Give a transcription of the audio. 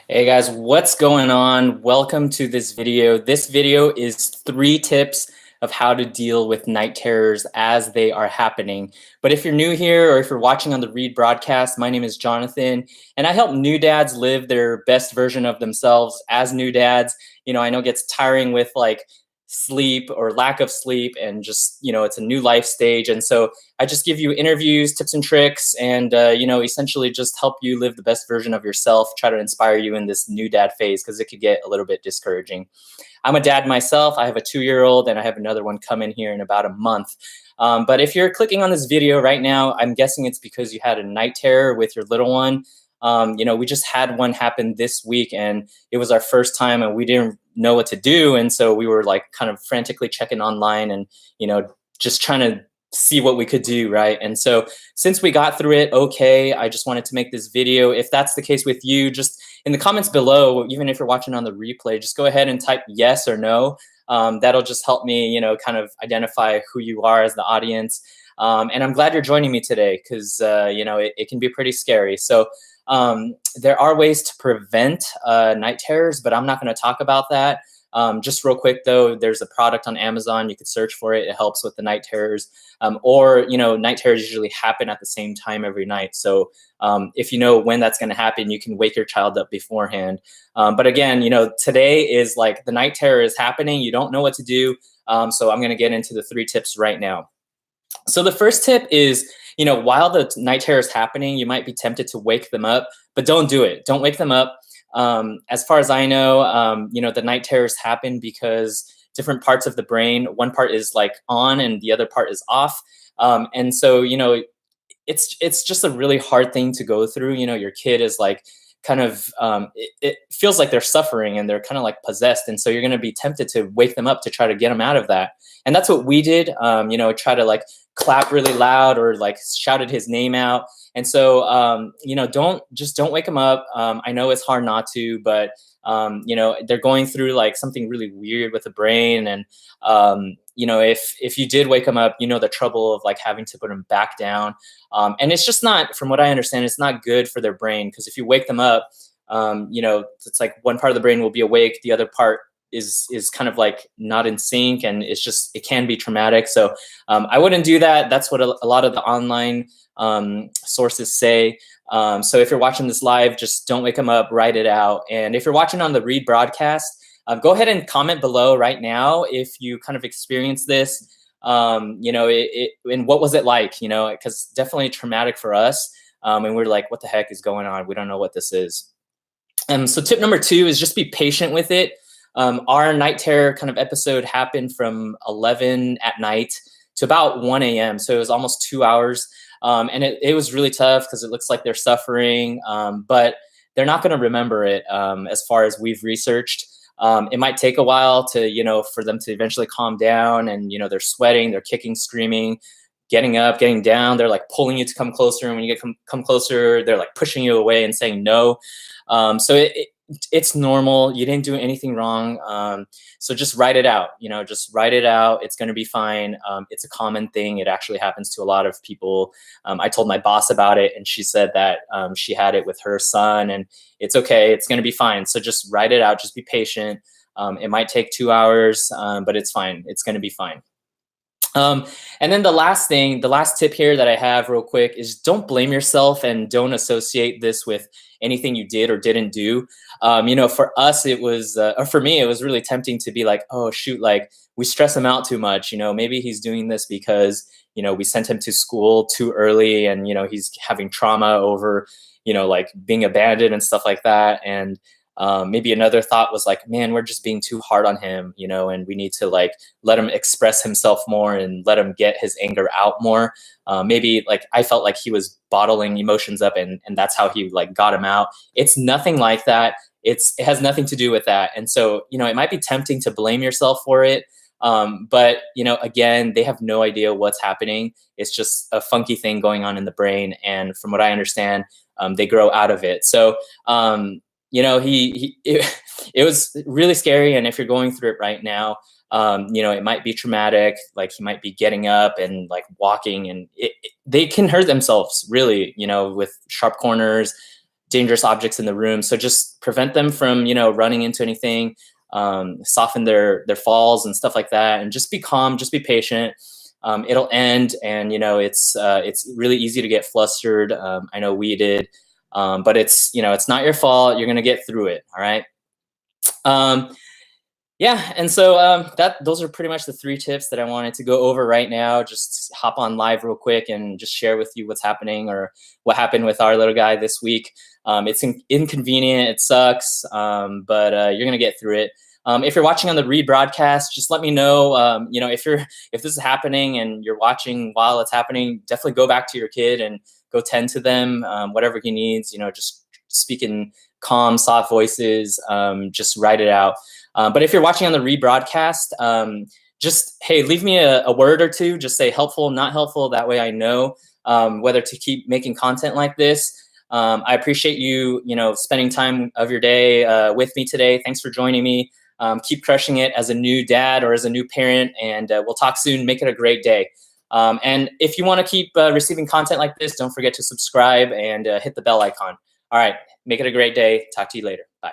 Hey guys, what's going on? Welcome to this video. This video is 3 tips of how to deal with night terrors as they are happening. But if you're new here or if you're watching on the Read broadcast, my name is Jonathan, and I help new dads live their best version of themselves as new dads. I know it gets tiring with like sleep or lack of sleep, and just, it's a new life stage. And so I just give you interviews, tips and tricks, and essentially just help you live the best version of yourself. Try to inspire you in this new dad phase because it could get a little bit discouraging. I'm a dad myself. I have a 2-year-old, and I have another one coming here in about a month. But if you're clicking on this video right now, I'm guessing it's because you had a night terror with your little one. We just had one happen this week, and it was our first time, and we didn't know what to do. And so we were like kind of frantically checking online and, just trying to see what we could do, right? And so since we got through it okay, I just wanted to make this video. If that's the case with you, just in the comments below, even if you're watching on the replay, just go ahead and type yes or no. That'll just help me, kind of identify who you are as the audience. And I'm glad you're joining me today because, it can be pretty scary. So there are ways to prevent night terrors, but I'm not going to talk about that. Just real quick though, there's a product on Amazon. You could search for it. It helps with the night terrors. Night terrors usually happen at the same time every night. So if you know when that's going to happen, you can wake your child up beforehand. But again, today is like the night terror is happening. You don't know what to do. So I'm going to get into the 3 tips right now. So the first tip is, while the night terror is happening, you might be tempted to wake them up, but don't do it. Don't wake them up. As far as I know, the night terrors happen because different parts of the brain, one part is like on and the other part is off. And so, it's just a really hard thing to go through. Your kid is like kind of, it feels like they're suffering and they're kind of like possessed. And so you're going to be tempted to wake them up to try to get them out of that. And that's what we did, try to like clap really loud or like shouted his name out. And so, don't wake them up. I know it's hard not to, but, they're going through like something really weird with the brain. And, if you did wake them up, the trouble of like having to put them back down. And it's just not, from what I understand, it's not good for their brain. Because if you wake them up, it's like one part of the brain will be awake, the other part is kind of like not in sync, and it can be traumatic. So I wouldn't do that. That's what a lot of the online sources say. So if you're watching this live, just don't wake them up, write it out. And if you're watching on the Read broadcast, go ahead and comment below right now if you kind of experienced this, and what was it like, because definitely traumatic for us. And we're like, what the heck is going on? We don't know what this is. So tip number 2 is just be patient with it. Our night terror kind of episode happened from 11 at night to about 1 a.m. So it was almost 2 hours. And it was really tough because it looks like they're suffering, but they're not going to remember it as far as we've researched. It might take a while to, for them to eventually calm down, and, they're sweating, they're kicking, screaming, getting up, getting down. They're like pulling you to come closer. And when you come closer, they're like pushing you away and saying no. So it's normal. You didn't do anything wrong. So just write it out, just write it out. It's going to be fine. It's a common thing. It actually happens to a lot of people. I told my boss about it, and she said that she had it with her son, and it's okay. It's going to be fine. So just write it out. Just be patient. It might take 2 hours, but it's fine. It's going to be fine. And then the last tip here that I have real quick is don't blame yourself and don't associate this with anything you did or didn't do. For us, it was, or for me, it was really tempting to be like, oh shoot, like we stress him out too much. Maybe he's doing this because, we sent him to school too early, and, he's having trauma over, like being abandoned and stuff like that. And maybe another thought was like, man, we're just being too hard on him, and we need to like let him express himself more and let him get his anger out more. Maybe like I felt like he was bottling emotions up, and that's how he like got him out. It's nothing like that. It has nothing to do with that. And so, it might be tempting to blame yourself for it. But, again, they have no idea what's happening. It's just a funky thing going on in the brain. And from what I understand, they grow out of it. So, it was really scary. And if you're going through it right now, it might be traumatic. Like he might be getting up and like walking, and they can hurt themselves really, with sharp corners, dangerous objects in the room. So just prevent them from, running into anything, soften their falls and stuff like that, and just be calm, just be patient. It'll end, and it's really easy to get flustered. I know we did, but it's not your fault. You're gonna get through it. All right. Yeah, and so those are pretty much the 3 tips that I wanted to go over right now. Just hop on live real quick and just share with you what's happening, or what happened with our little guy this week. It's inconvenient, it sucks, but you're gonna get through it. If you're watching on the rebroadcast, just let me know. If this is happening and you're watching while it's happening, definitely go back to your kid and go tend to them, whatever he needs. Just speak in calm, soft voices. Just write it out. But if you're watching on the rebroadcast, just, hey, leave me a word or two. Just say helpful, not helpful. That way I know whether to keep making content like this. I appreciate you, spending time of your day with me today. Thanks for joining me. Keep crushing it as a new dad or as a new parent, and we'll talk soon. Make it a great day. And if you want to keep receiving content like this, don't forget to subscribe and hit the bell icon. All right, make it a great day. Talk to you later. Bye.